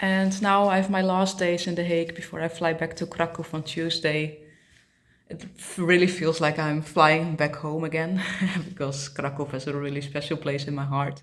And now I have my last days in The Hague before I fly back to Krakow on Tuesday. It really feels like I'm flying back home again because Krakow has a really special place in my heart.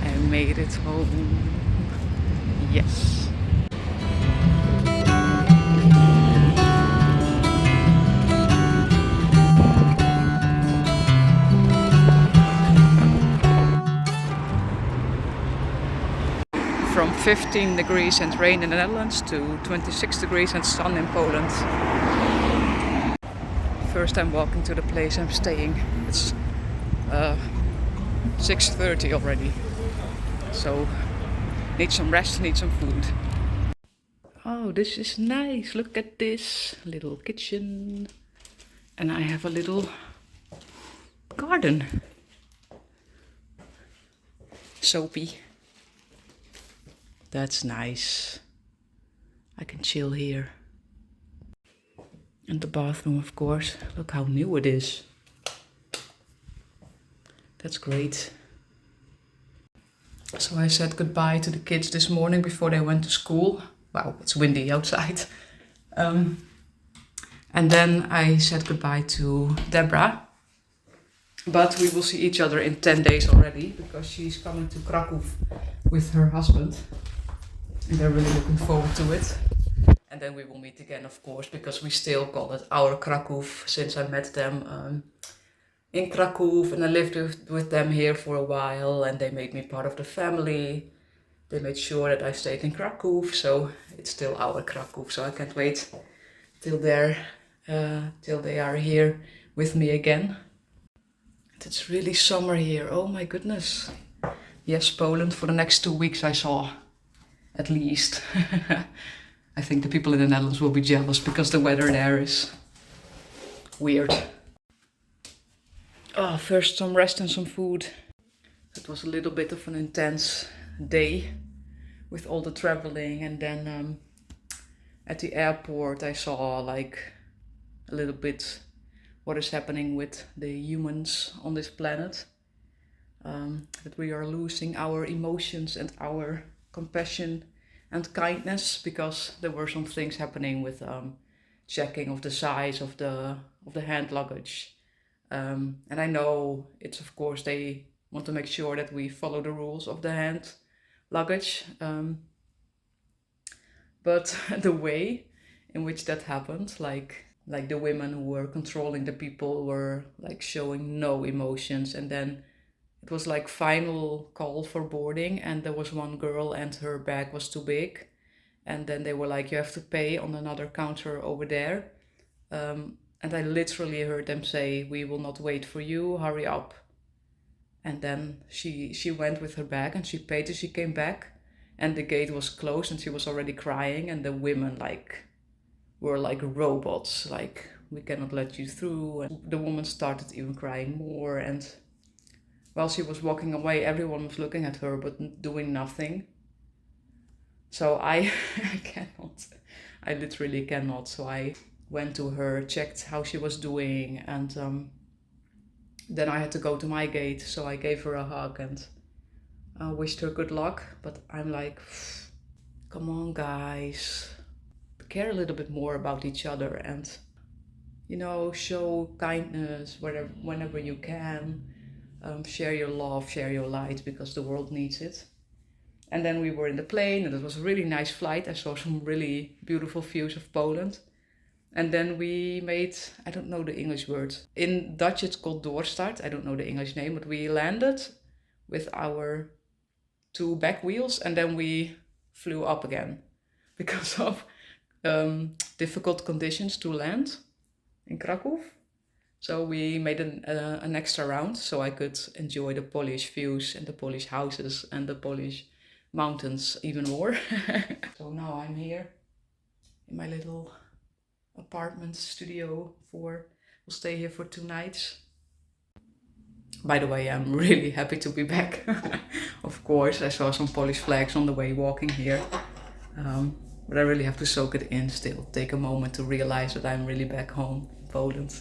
I made it home. Yes. From 15 degrees and rain in the Netherlands to 26 degrees and sun in Poland. First I'm walking to the place I'm staying. It's 6:30 already. So need some rest, need some food. Oh, this is nice. Look at this little kitchen. And I have a little garden. Soapy. That's nice. I can chill here. And the bathroom, of course. Look how new it is. That's great. So I said goodbye to the kids this morning before they went to school. Wow, it's windy outside. And then I said goodbye to Deborah. But we will see each other in 10 days already because she's coming to Krakow with her husband. And they're really looking forward to it. And then we will meet again, of course, because we still call it our Krakow since I met them in Krakow and I lived with them here for a while and they made me part of the family. They made sure that I stayed in Krakow, so it's still our Krakow. So I can't wait till they are here with me again. It's really summer here. Oh my goodness. Yes, Poland for the next 2 weeks I saw, at least. I think the people in the Netherlands will be jealous because the weather there is weird. Oh, first some rest and some food. It was a little bit of an intense day with all the traveling, and then at the airport I saw like a little bit what is happening with the humans on this planet. That we are losing our emotions and our compassion and kindness because there were some things happening with checking of the size of the hand luggage. And I know it's, of course, they want to make sure that we follow the rules of the hand luggage. But the way in which that happened, like the women who were controlling the people were like showing no emotions, and then it was like final call for boarding, and there was one girl and her bag was too big, and then they were like, you have to pay on another counter over there. And I literally heard them say, we will not wait for you, hurry up. And then she went with her bag and she paid and she came back and the gate was closed and she was already crying, and the women were like robots, like, we cannot let you through. And the woman started even crying more, and while she was walking away everyone was looking at her but doing nothing. So I I literally cannot. So I went to her, checked how she was doing, and then I had to go to my gate, so I gave her a hug and wished her good luck. But I'm like, come on guys, care a little bit more about each other and, you know, show kindness whenever you can. Share your love, share your light, because the world needs it. And then we were in the plane, and it was a really nice flight. I saw some really beautiful views of Poland. And then we made, I don't know the English word. In Dutch it's called doorstart. I don't know the English name, but we landed with our 2 back wheels, and then we flew up again because of difficult conditions to land in Krakow. So we made an extra round so I could enjoy the Polish views and the Polish houses and the Polish mountains even more. So now I'm here in my little apartment studio we'll stay here for 2 nights. By the way, I'm really happy to be back. Of course, I saw some Polish flags on the way walking here. But I really have to soak it in still. Take a moment to realize that I'm really back home in Poland.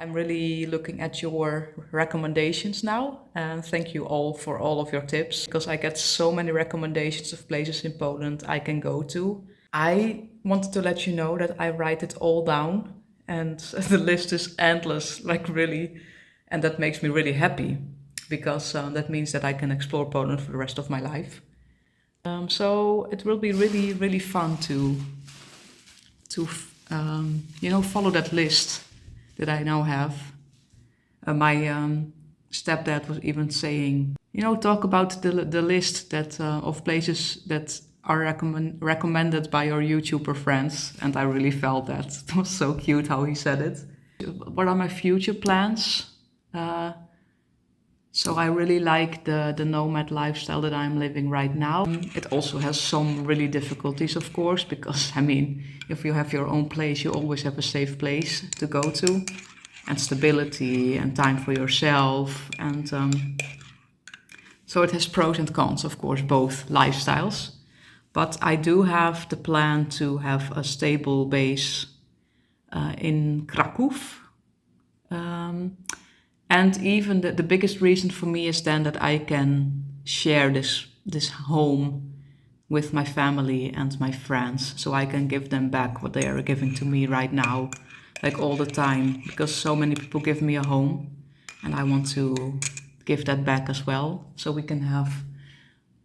I'm really looking at your recommendations now, and thank you all for all of your tips, because I get so many recommendations of places in Poland I can go to. I wanted to let you know that I write it all down, and the list is endless, like really, and that makes me really happy, because that means that I can explore Poland for the rest of my life. So it will be really, really fun to follow that list that I now have. My stepdad was even saying, talk about the list that of places that are recommended by your YouTuber friends. And I really felt that. It was so cute how he said it. What are my future plans? So I really like the nomad lifestyle that I'm living right now. It also has some really difficulties, of course, because, if you have your own place, you always have a safe place to go to, and stability and time for yourself. And so it has pros and cons, of course, both lifestyles. But I do have the plan to have a stable base in Krakow. And even the biggest reason for me is then that I can share this home with my family and my friends, so I can give them back what they are giving to me right now, like all the time, because so many people give me a home, and I want to give that back as well, so we can have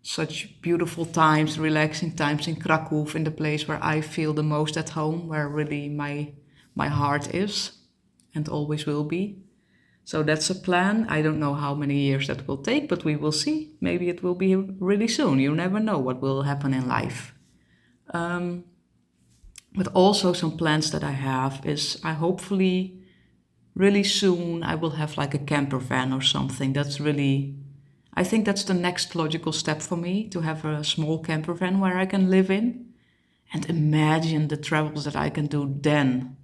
such beautiful times, relaxing times in Krakow, in the place where I feel the most at home, where really my heart is and always will be. So that's a plan. I don't know how many years that will take, but we will see. Maybe it will be really soon. You never know what will happen in life. But also some plans that I have is I hopefully really soon I will have like a camper van or something. I think that's the next logical step for me, to have a small camper van where I can live in. And imagine the travels that I can do then.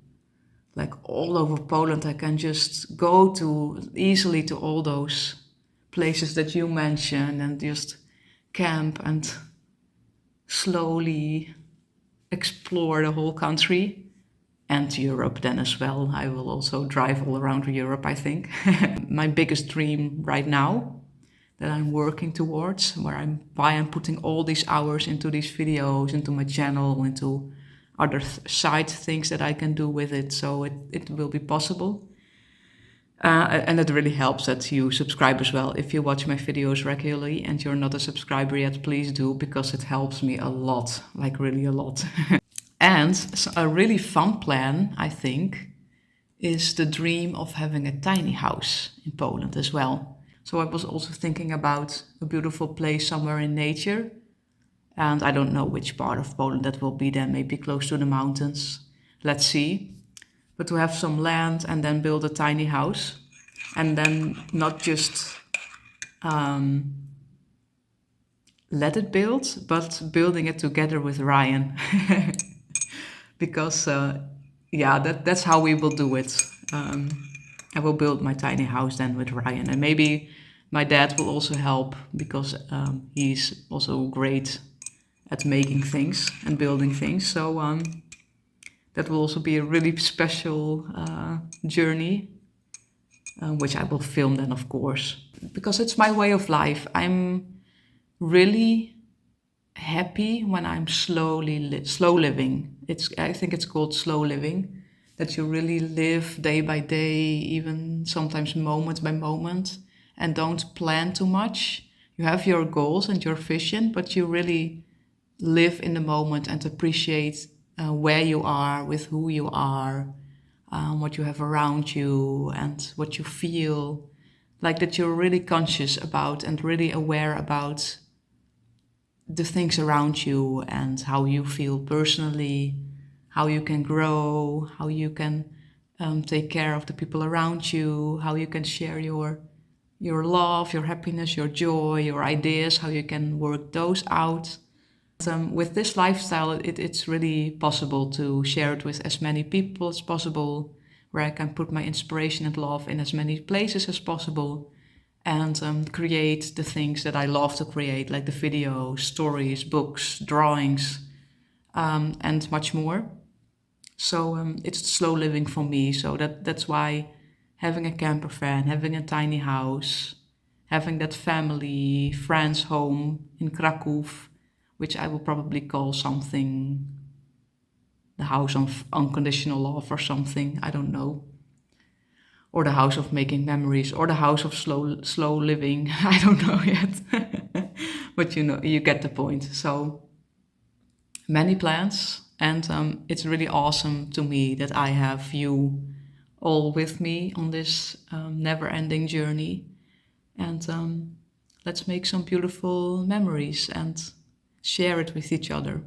Like all over Poland, I can just go easily to all those places that you mentioned and just camp and slowly explore the whole country and Europe then as well. I will also drive all around Europe, I think. My biggest dream right now that I'm working towards, why I'm putting all these hours into these videos, into my channel, into other side things that I can do with it, so it will be possible. And it really helps that you subscribe as well. If you watch my videos regularly and you're not a subscriber yet, please do, because it helps me a lot, like really a lot. And a really fun plan, I think, is the dream of having a tiny house in Poland as well. So I was also thinking about a beautiful place somewhere in nature. And I don't know which part of Poland that will be then, maybe close to the mountains. Let's see. But to have some land and then build a tiny house. And then not just let it build, but building it together with Ryan. Because, that's how we will do it. I will build my tiny house then with Ryan. And maybe my dad will also help, because he's also great at making things and building things. So that will also be a really special journey, which I will film then, of course, because it's my way of life. I'm really happy when I'm slow living. I think it's called slow living, that you really live day by day, even sometimes moment by moment, and don't plan too much. You have your goals and your vision, but you really live in the moment and appreciate where you are, with who you are, what you have around you, and what you feel. Like that you're really conscious about and really aware about the things around you and how you feel personally, how you can grow, how you can take care of the people around you, how you can share your love, your happiness, your joy, your ideas, how you can work those out. With this lifestyle, it's really possible to share it with as many people as possible, where I can put my inspiration and love in as many places as possible, and create the things that I love to create, like the videos, stories, books, drawings, and much more. So it's slow living for me. So that's why having a camper van, having a tiny house, having that family, friends home in Krakow, which I will probably call something the house of unconditional love or something, I don't know. Or the house of making memories, or the house of slow living. I don't know yet. But you get the point. So many plans, and it's really awesome to me that I have you all with me on this never-ending journey. And let's make some beautiful memories and share it with each other.